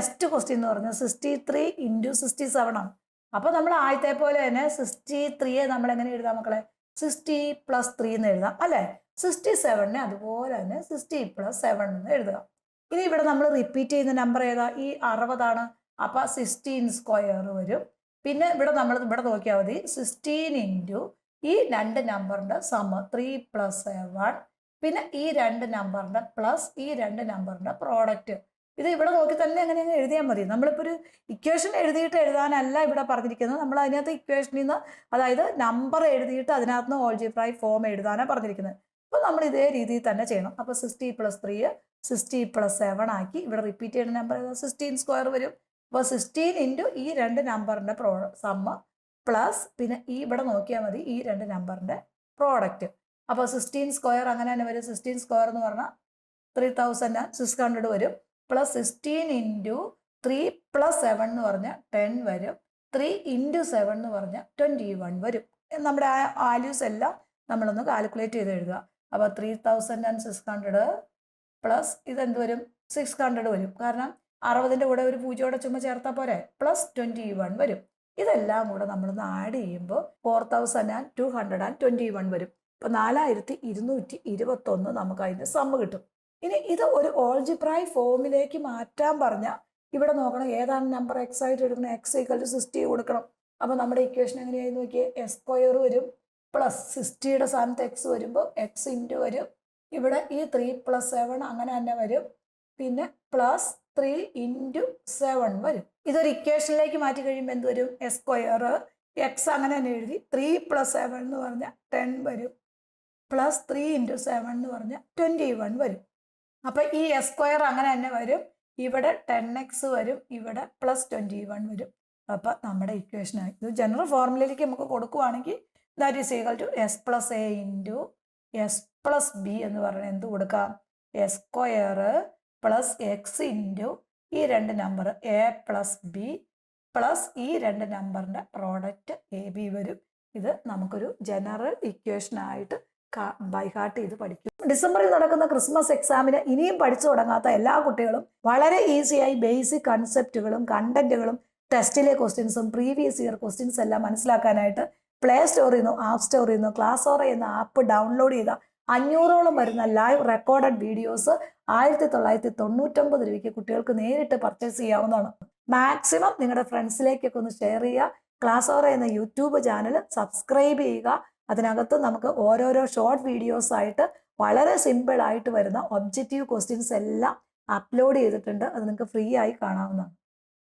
Next question എന്ന് പറഞ്ഞാൽ 63 into 67 ആണ്. അപ്പോൾ നമ്മൾ ആദ്യത്തെ പോലെ തന്നെ 63യെ നമ്മൾ എങ്ങനെ എഴുതാം മക്കളെ? 60 + 3 എന്ന് എഴുതാം അല്ലേ? 67നെ അതുപോലെ തന്നെ 60 + 7 എന്ന് എഴുതുക. ഇനി ഇവിടെ നമ്മൾ റിപ്പീറ്റ് ചെയ്യുന്ന നമ്പർ ഏതാ? ഈ 60 ആണ്. അപ്പോൾ 16² വരും. പിന്നെ ഇവിടെ നമ്മൾ ഇവിടെ നോക്കിയാൽ മതി 16 ഇൻറ്റു ഈ രണ്ട് നമ്പറിൻ്റെ സമ 3 + 7, പിന്നെ ഈ രണ്ട് നമ്പറിൻ്റെ പ്ലസ് ഈ രണ്ട് നമ്പറിൻ്റെ പ്രോഡക്റ്റ്. ഇത് ഇവിടെ നോക്കി തന്നെ എങ്ങനെ എഴുതിയാൽ മതി. നമ്മളിപ്പോൾ ഒരു ഇക്വേഷൻ എഴുതിയിട്ട് എഴുതാനല്ല ഇവിടെ പറഞ്ഞിരിക്കുന്നത്. നമ്മൾ അതിനകത്ത് ഇക്വേഷനിൽ നിന്ന്, അതായത് നമ്പർ എഴുതിയിട്ട് അതിനകത്ത് നിന്ന് ഓൾജിബ്രായിക് ഫോം എഴുതാനാണ് പറഞ്ഞിരിക്കുന്നത്. അപ്പോൾ നമ്മൾ ഇതേ രീതിയിൽ തന്നെ ചെയ്യണം. അപ്പോൾ 60 + 3 60 + 7 ആക്കി. ഇവിടെ റിപ്പീറ്റ് ചെയ്യുന്ന നമ്പർ 16² വരും. അപ്പോൾ 16 ഇൻറ്റു ഈ രണ്ട് നമ്പറിൻ്റെ സമ്മ പ്ലസ് പിന്നെ ഈ ഇവിടെ നോക്കിയാൽ മതി ഈ രണ്ട് നമ്പറിൻ്റെ പ്രോഡക്റ്റ്. അപ്പോൾ 16² അങ്ങനെ തന്നെ വരും. 16² എന്ന് പറഞ്ഞാൽ 3600 വരും. പ്ലസ് 16 ഇൻറ്റു 3 + 7 എന്ന് പറഞ്ഞാൽ 10 വരും. 3 ഇൻറ്റു 7 എന്ന് പറഞ്ഞാൽ 21 വരും. നമ്മുടെ ആ വാല്യൂസ് എല്ലാം നമ്മളൊന്ന് കാൽക്കുലേറ്റ് ചെയ്ത് എഴുതുക. അപ്പോൾ 3600 പ്ലസ് ഇതെന്ത് വരും? 600 വരും. കാരണം 60ൻ്റെ കൂടെ ഒരു 0 ചുമ്മാ ചേർത്താൽ പോരെ. പ്ലസ് 21 വരും. ഇതെല്ലാം കൂടെ നമ്മളൊന്ന് ആഡ് ചെയ്യുമ്പോൾ 4221 വരും. അപ്പോൾ 4221 നമുക്ക് അതിൻ്റെ സമ്മ് കിട്ടും. ഇനി ഇത് ഒരു ഓൾജിബ്രായിക് ഫോമിലേക്ക് മാറ്റാൻ പറഞ്ഞാൽ ഇവിടെ നോക്കണം ഏതാണ് നമ്പർ എക്സ് ആയിട്ട് എടുക്കണം. എക്സ് = 60 കൊടുക്കണം. അപ്പോൾ നമ്മുടെ ഇക്വേഷൻ എങ്ങനെയായി നോക്കിയേ? s² വരും പ്ലസ് 60യുടെ സ്ഥാനത്ത് എക്സ് വരുമ്പോൾ എക്സ് ഇൻറ്റു വരും. ഇവിടെ ഈ 3 + 7 അങ്ങനെ തന്നെ വരും. പിന്നെ പ്ലസ് 3 ഇൻറ്റു 7 വരും. ഇതൊരു ഇക്വേഷനിലേക്ക് മാറ്റി കഴിയുമ്പോൾ എന്ത് വരും? s² എക്സ് അങ്ങനെ തന്നെ എഴുതി 3 + 7 എന്ന് പറഞ്ഞാൽ 10 വരും. പ്ലസ് 3 ഇൻറ്റു 7 എന്ന് പറഞ്ഞാൽ 21 വരും. അപ്പോൾ ഈ s² അങ്ങനെ തന്നെ വരും. ഇവിടെ 10x വരും. ഇവിടെ പ്ലസ് 21 വരും. അപ്പോൾ നമ്മുടെ ഇക്വേഷനായി. ഇത് ജനറൽ ഫോർമുലയിലേക്ക് നമുക്ക് കൊടുക്കുവാണെങ്കിൽ that is equal to s + a into s + b എന്ന് പറഞ്ഞാൽ എന്ത് കൊടുക്കാം? s² പ്ലസ് എക്സ് ഇൻറ്റു ഈ രണ്ട് നമ്പർ a + b പ്ലസ് ഈ രണ്ട് നമ്പറിൻ്റെ പ്രോഡക്റ്റ് ab വരും. ഇത് നമുക്കൊരു ജനറൽ ഇക്വേഷനായിട്ട് ബൈ ഹാർട്ട് ചെയ്ത് പഠിക്കും. ഡിസംബറിൽ നടക്കുന്ന ക്രിസ്മസ് എക്സാമിന് ഇനിയും പഠിച്ചു തുടങ്ങാത്ത എല്ലാ കുട്ടികളും വളരെ ഈസിയായി ബേസിക് കൺസെപ്റ്റുകളും കണ്ടന്റുകളും ടെസ്റ്റിലെ ക്വസ്റ്റ്യൻസും പ്രീവിയസ് ഇയർ ക്വസ്റ്റ്യൻസ് എല്ലാം മനസ്സിലാക്കാനായിട്ട് പ്ലേ സ്റ്റോറിൽ നിന്നോ ആപ്പ് സ്റ്റോറിൽ നിന്നോ ക്ലാസോറ എന്ന ആപ്പ് ഡൗൺലോഡ് ചെയ്ത 500ഓളം വരുന്ന ലൈവ് റെക്കോർഡഡ് വീഡിയോസ് 1999 രൂപയ്ക്ക് കുട്ടികൾക്ക് നേരിട്ട് പർച്ചേസ് ചെയ്യാവുന്നതാണ്. മാക്സിമം നിങ്ങളുടെ ഫ്രണ്ട്സിലേക്കൊക്കെ ഒന്ന് ഷെയർ ചെയ്യുക. ക്ലാസോറ എന്ന യൂട്യൂബ് ചാനൽ സബ്സ്ക്രൈബ് ചെയ്യുക. അതിനകത്ത് നമുക്ക് ഓരോരോ ഷോർട്ട് വീഡിയോസ് ആയിട്ട് വളരെ സിമ്പിൾ ആയിട്ട് വരുന്ന ഒബ്ജക്റ്റീവ് ക്വസ്റ്റ്യൻസ് എല്ലാം അപ്ലോഡ് ചെയ്തിട്ടുണ്ട്. അത് നിങ്ങൾക്ക് ഫ്രീ ആയി കാണാവുന്നതാണ്.